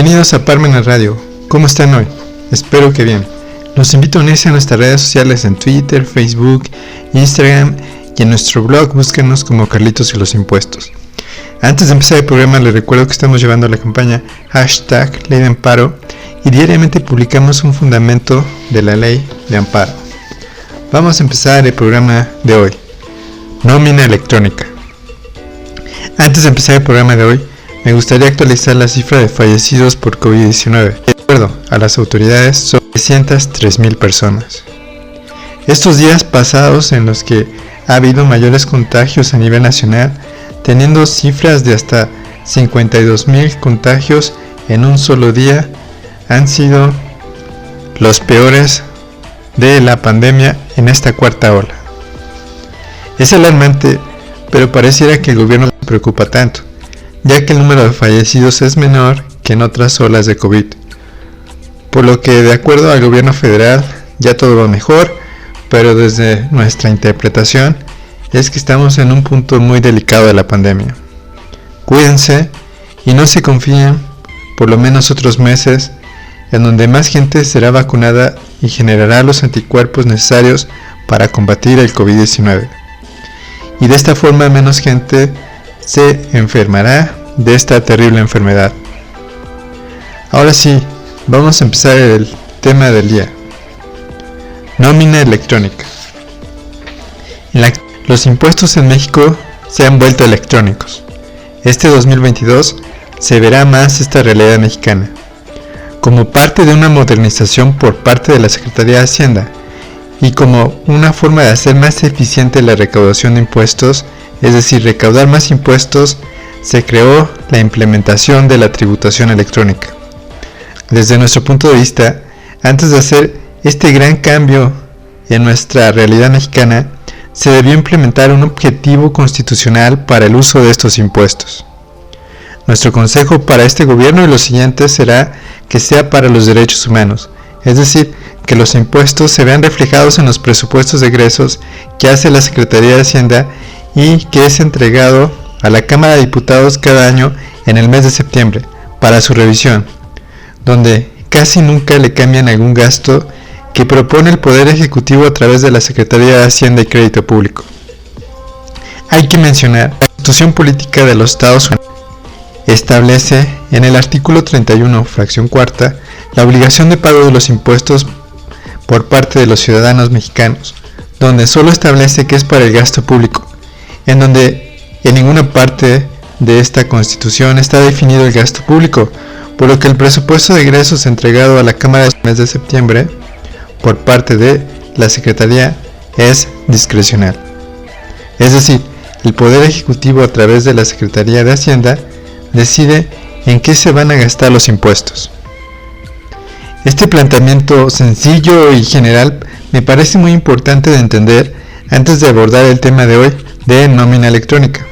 Bienvenidos a Parmenas Radio. ¿Cómo están hoy? Espero que bien. Los invito a unirse a nuestras redes sociales en Twitter, Facebook, Instagram y en nuestro blog búsquenos como Carlitos y los Impuestos. Antes de empezar el programa les recuerdo que estamos llevando la campaña #Ley de Amparo y diariamente publicamos un fundamento de la Ley de Amparo. Vamos a empezar el programa de hoy. Nómina electrónica. Antes de empezar el programa de hoy, me gustaría actualizar la cifra de fallecidos por COVID-19. De acuerdo a las autoridades, son 303,000 personas. Estos días pasados en los que ha habido mayores contagios a nivel nacional, teniendo cifras de hasta 52,000 contagios en un solo día, han sido los peores de la pandemia en esta cuarta ola. Es alarmante, pero pareciera que el gobierno no se preocupa tanto, ya que el número de fallecidos es menor que en otras olas de COVID. Por lo que, de acuerdo al gobierno federal, ya todo va mejor, pero desde nuestra interpretación es que estamos en un punto muy delicado de la pandemia. Cuídense y no se confíen por lo menos otros meses, en donde más gente será vacunada y generará los anticuerpos necesarios para combatir el COVID-19. Y de esta forma menos gente se enfermará de esta terrible enfermedad. Ahora sí, vamos a empezar el tema del día. Nómina electrónica. Los impuestos en México se han vuelto electrónicos. Este 2022 se verá más esta realidad mexicana. Como parte de una modernización por parte de la Secretaría de Hacienda y como una forma de hacer más eficiente la recaudación de impuestos, es decir, recaudar más impuestos, se creó la implementación de la tributación electrónica. Desde nuestro punto de vista, antes de hacer este gran cambio en nuestra realidad mexicana, se debió implementar un objetivo constitucional para el uso de estos impuestos. Nuestro consejo para este gobierno y los siguientes será que sea para los derechos humanos, es decir, que los impuestos se vean reflejados en los presupuestos de egresos que hace la Secretaría de Hacienda y que es entregado a la Cámara de Diputados cada año en el mes de septiembre para su revisión, donde casi nunca le cambian algún gasto que propone el Poder Ejecutivo a través de la Secretaría de Hacienda y Crédito Público. Hay que mencionar la Constitución Política de los Estados Unidos. Establece en el artículo 31, fracción cuarta, la obligación de pago de los impuestos por parte de los ciudadanos mexicanos, donde solo establece que es para el gasto público, en donde en ninguna parte de esta Constitución está definido el gasto público, por lo que el presupuesto de egresos entregado a la Cámara del mes de septiembre por parte de la Secretaría es discrecional. Es decir, el Poder Ejecutivo a través de la Secretaría de Hacienda decide en qué se van a gastar los impuestos. Este planteamiento sencillo y general me parece muy importante de entender antes de abordar el tema de hoy de nómina electrónica,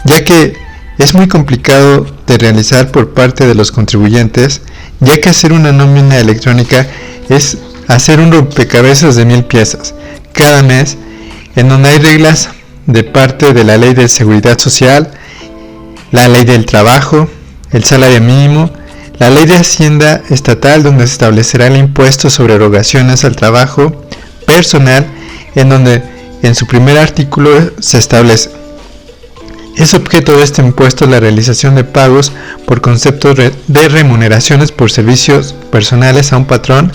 ya que es muy complicado de realizar por parte de los contribuyentes, ya que hacer una nómina electrónica es hacer un rompecabezas de 1000 piezas cada mes, en donde hay reglas de parte de la Ley de Seguridad Social, la Ley del Trabajo, el salario mínimo, la Ley de Hacienda Estatal, donde se establecerá el impuesto sobre erogaciones al trabajo personal, en donde en su primer artículo se establece: es objeto de este impuesto la realización de pagos por concepto de remuneraciones por servicios personales a un patrón,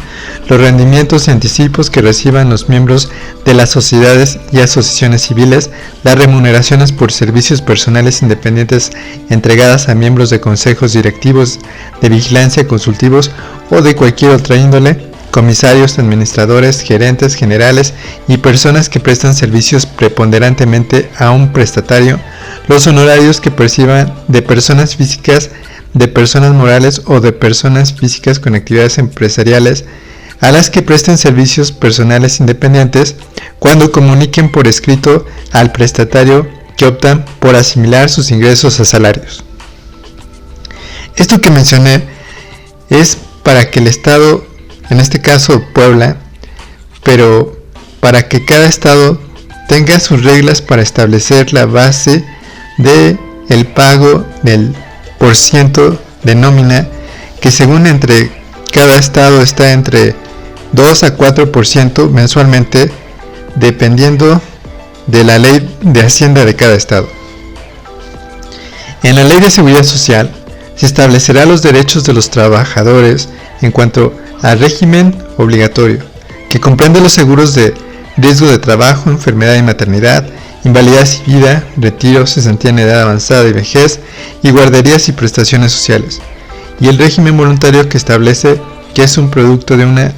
los rendimientos y anticipos que reciban los miembros de las sociedades y asociaciones civiles, las remuneraciones por servicios personales independientes entregadas a miembros de consejos directivos de vigilancia, consultivos o de cualquier otra índole, comisarios, administradores, gerentes generales y personas que prestan servicios preponderantemente a un prestatario, los honorarios que perciban de personas físicas, de personas morales o de personas físicas con actividades empresariales a las que presten servicios personales independientes cuando comuniquen por escrito al prestatario que optan por asimilar sus ingresos a salarios. Esto que mencioné es para que el Estado, en este caso Puebla, pero para que cada Estado tenga sus reglas para establecer la base de el pago del % de nómina que según entre cada estado está entre 2 a 4% mensualmente, dependiendo de la ley de Hacienda de cada estado. En la Ley de Seguridad Social se establecerá los derechos de los trabajadores en cuanto al régimen obligatorio, que comprende los seguros de riesgo de trabajo, enfermedad y maternidad, invalidez y vida, retiro, cesantía en edad avanzada y vejez, y guarderías y prestaciones sociales, y el régimen voluntario que establece que es un producto de una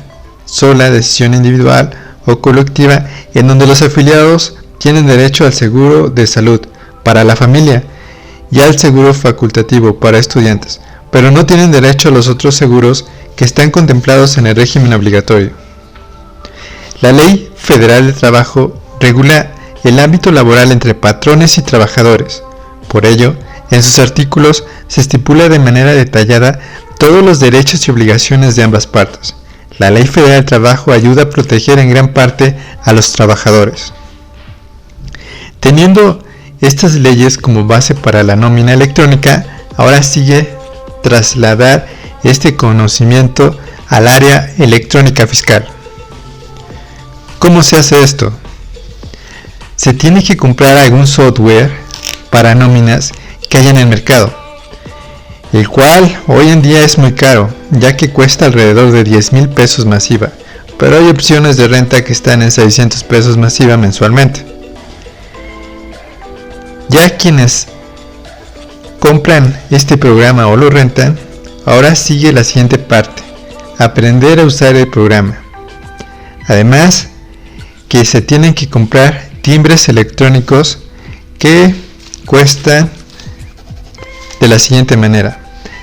sola decisión individual o colectiva en donde los afiliados tienen derecho al seguro de salud para la familia y al seguro facultativo para estudiantes, pero no tienen derecho a los otros seguros que están contemplados en el régimen obligatorio. La Ley Federal de Trabajo regula el ámbito laboral entre patrones y trabajadores. Por ello, en sus artículos se estipula de manera detallada todos los derechos y obligaciones de ambas partes. La Ley Federal del Trabajo ayuda a proteger en gran parte a los trabajadores. Teniendo estas leyes como base para la nómina electrónica, ahora sigue trasladar este conocimiento al área electrónica fiscal. ¿Cómo se hace esto? Se tiene que comprar algún software para nóminas que haya en el mercado, el cual hoy en día es muy caro, ya que cuesta alrededor de 10,000 pesos masiva, pero hay opciones de renta que están en 600 pesos masiva mensualmente. Ya quienes compran este programa o lo rentan, ahora sigue la siguiente parte: aprender a usar el programa. Además, que se tienen que comprar timbres electrónicos que cuestan de la siguiente manera: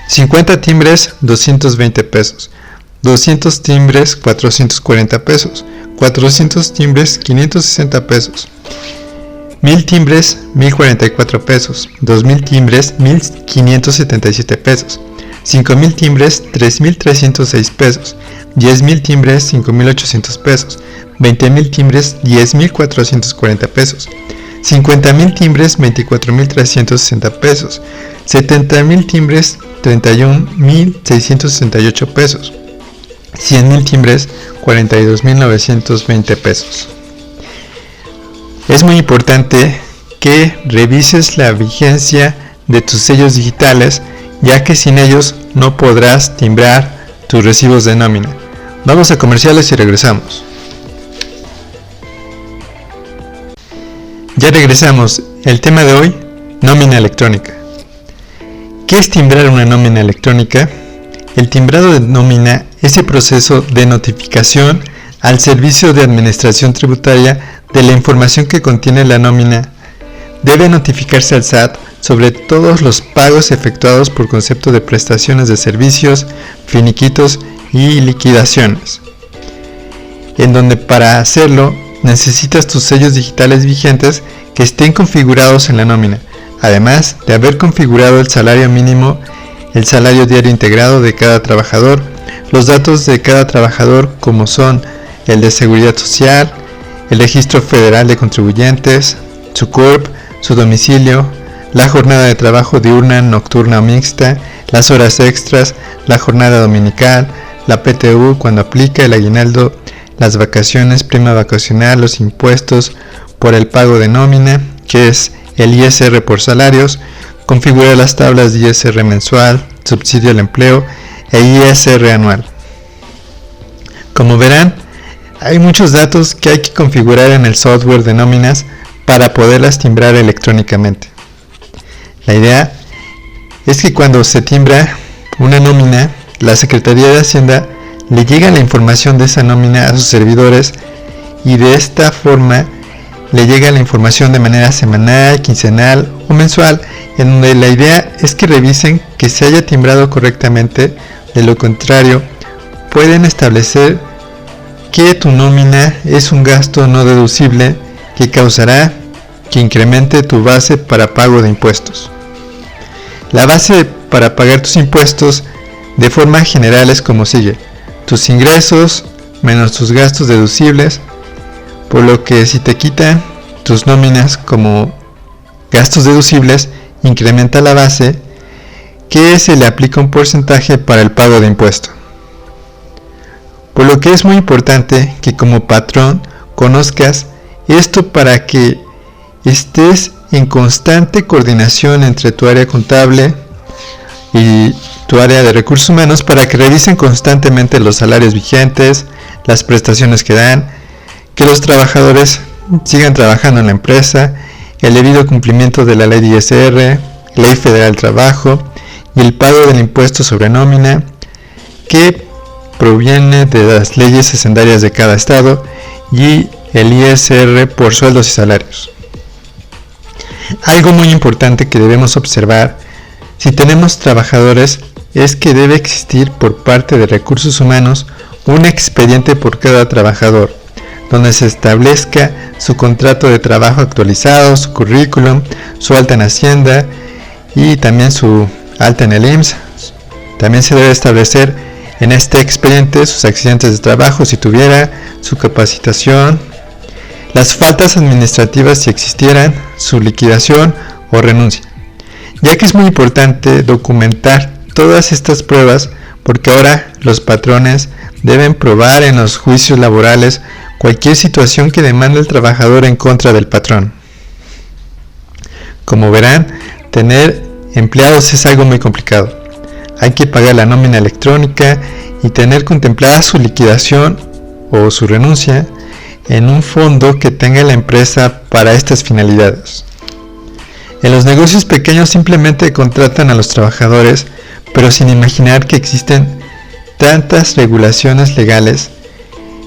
50 timbres 220 pesos, 200 timbres 440 pesos, 400 timbres 560 pesos, 1000 timbres 1044 pesos, 2000 timbres 1577 pesos, 5000 timbres 3306 pesos, 10,000 timbres 5800 pesos, 20,000 timbres 10,440 pesos, 50,000 timbres 24,360 pesos, 70,000 timbres 31,668 pesos, 100,000 timbres 42,920 pesos. Es muy importante que revises la vigencia de tus sellos digitales, ya que sin ellos no podrás timbrar tus recibos de nómina. Vamos a comerciales y regresamos. Ya regresamos. El tema de hoy: nómina electrónica. ¿Qué es timbrar una nómina electrónica? El timbrado de nómina es el proceso de notificación al Servicio de Administración Tributaria de la información que contiene la nómina. Debe notificarse al SAT sobre todos los pagos efectuados por concepto de prestaciones de servicios, finiquitos y liquidaciones, en donde para hacerlo necesitas tus sellos digitales vigentes que estén configurados en la nómina, además de haber configurado el salario mínimo, el salario diario integrado de cada trabajador, los datos de cada trabajador como son el de seguridad social, el registro federal de contribuyentes, su CURP, su domicilio, la jornada de trabajo diurna, nocturna o mixta, las horas extras, la jornada dominical, la PTU cuando aplica, el aguinaldo, las vacaciones, prima vacacional, los impuestos por el pago de nómina, que es el ISR por salarios, configurar las tablas de ISR mensual, subsidio al empleo e ISR anual. Como verán, hay muchos datos que hay que configurar en el software de nóminas para poderlas timbrar electrónicamente. La idea es que cuando se timbra una nómina, la Secretaría de Hacienda le llega la información de esa nómina a sus servidores y de esta forma le llega la información de manera semanal, quincenal o mensual, en donde la idea es que revisen que se haya timbrado correctamente. De lo contrario, pueden establecer que tu nómina es un gasto no deducible que causará que incremente tu base para pago de impuestos. La base para pagar tus impuestos de forma general es como sigue: tus ingresos menos tus gastos deducibles, por lo que si te quitan tus nóminas como gastos deducibles, incrementa la base, que se le aplica un porcentaje para el pago de impuesto. Por lo que es muy importante que como patrón conozcas esto para que estés en constante coordinación entre tu área contable y tu área de recursos humanos para que revisen constantemente los salarios vigentes, las prestaciones que dan, que los trabajadores sigan trabajando en la empresa, el debido cumplimiento de la ley de ISR, ley federal del trabajo y el pago del impuesto sobre nómina que proviene de las leyes hacendarias de cada estado y el ISR por sueldos y salarios. Algo muy importante que debemos observar si tenemos trabajadores es que debe existir por parte de recursos humanos un expediente por cada trabajador, donde se establezca su contrato de trabajo actualizado, su currículum, su alta en Hacienda y también su alta en el IMSS. También se debe establecer en este expediente sus accidentes de trabajo si tuviera, su capacitación, las faltas administrativas si existieran, su liquidación o renuncia, ya que es muy importante documentar todas estas pruebas porque ahora los patrones deben probar en los juicios laborales cualquier situación que demande el trabajador en contra del patrón. Como verán, tener empleados es algo muy complicado. Hay que pagar la nómina electrónica y tener contemplada su liquidación o su renuncia en un fondo que tenga la empresa para estas finalidades. En los negocios pequeños simplemente contratan a los trabajadores, pero sin imaginar que existen tantas regulaciones legales,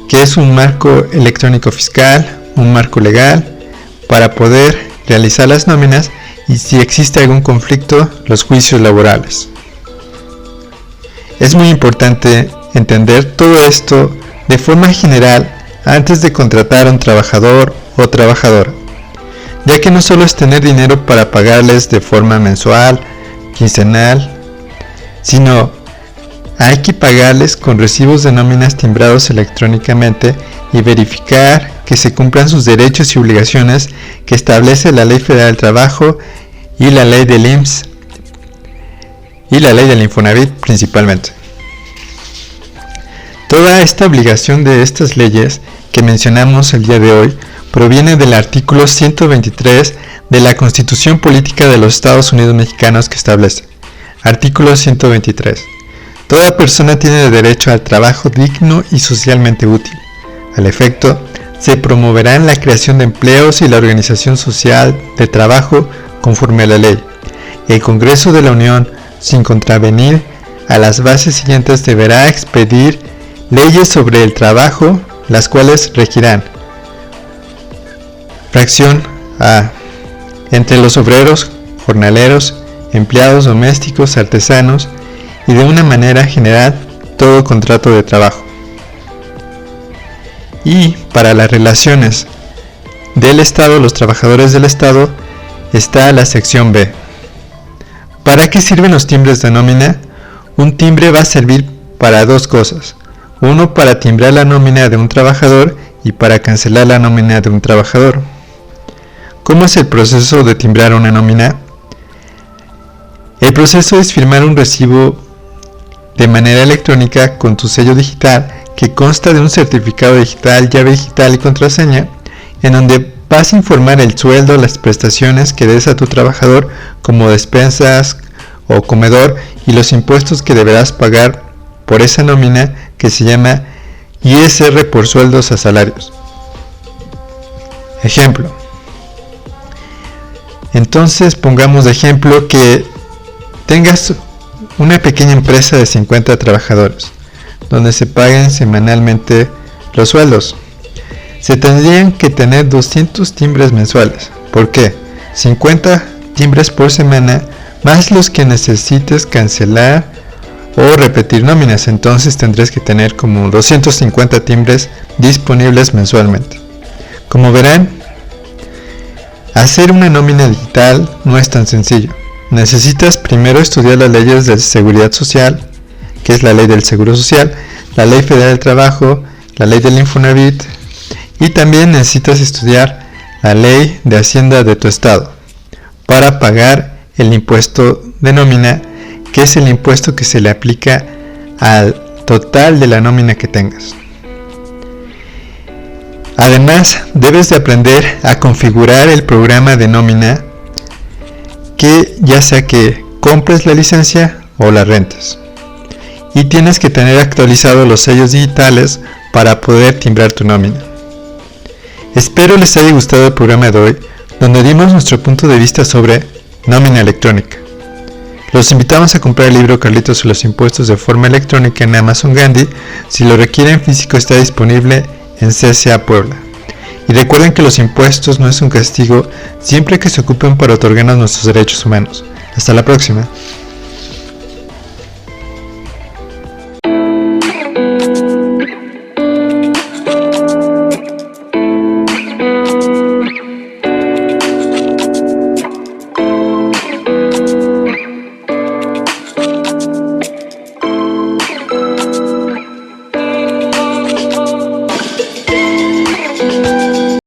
que es un marco electrónico fiscal, un marco legal, para poder realizar las nóminas y si existe algún conflicto, los juicios laborales. Es muy importante entender todo esto de forma general antes de contratar a un trabajador o trabajadora, ya que no solo es tener dinero para pagarles de forma mensual, quincenal, sino hay que pagarles con recibos de nóminas timbrados electrónicamente y verificar que se cumplan sus derechos y obligaciones que establece la Ley Federal del Trabajo y la Ley del IMSS y la Ley del Infonavit principalmente. Toda esta obligación de estas leyes que mencionamos el día de hoy proviene del artículo 123 de la Constitución Política de los Estados Unidos Mexicanos que establece. Artículo 123. Toda persona tiene derecho al trabajo digno y socialmente útil. Al efecto, se promoverá la creación de empleos y la organización social de trabajo conforme a la ley. El Congreso de la Unión, sin contravenir a las bases siguientes, deberá expedir leyes sobre el trabajo, las cuales regirán. Fracción A. Entre los obreros, jornaleros, empleados domésticos, artesanos y de una manera general todo contrato de trabajo. Y para las relaciones del Estado, los trabajadores del Estado, está la sección B. ¿Para qué sirven los timbres de nómina? Un timbre va a servir para dos cosas. Uno, para timbrar la nómina de un trabajador y para cancelar la nómina de un trabajador. ¿Cómo es el proceso de timbrar una nómina? El proceso es firmar un recibo de manera electrónica con tu sello digital que consta de un certificado digital, llave digital y contraseña, en donde vas a informar el sueldo, las prestaciones que des a tu trabajador como despensas o comedor y los impuestos que deberás pagar por esa nómina que se llama ISR por sueldos a salarios. Ejemplo. Entonces pongamos de ejemplo que tengas una pequeña empresa de 50 trabajadores, donde se paguen semanalmente los sueldos. Se tendrían que tener 200 timbres mensuales. ¿Por qué? 50 timbres por semana más los que necesites cancelar o repetir nóminas. Entonces tendrás que tener como 250 timbres disponibles mensualmente. Como verán, hacer una nómina digital no es tan sencillo. Necesitas primero estudiar las leyes de seguridad social, que es la ley del seguro social, la ley federal del trabajo, la ley del Infonavit, y también necesitas estudiar la ley de hacienda de tu estado para pagar el impuesto de nómina que es el impuesto que se le aplica al total de la nómina que tengas. Además, debes de aprender a configurar el programa de nómina, que ya sea que compres la licencia o la rentes. Y tienes que tener actualizados los sellos digitales para poder timbrar tu nómina. Espero les haya gustado el programa de hoy, donde dimos nuestro punto de vista sobre nómina electrónica. Los invitamos a comprar el libro Carlitos y los impuestos de forma electrónica en Amazon Gandhi. Si lo requieren físico, está disponible en CCA Puebla. Y recuerden que los impuestos no es un castigo siempre que se ocupen para otorgarnos nuestros derechos humanos. Hasta la próxima.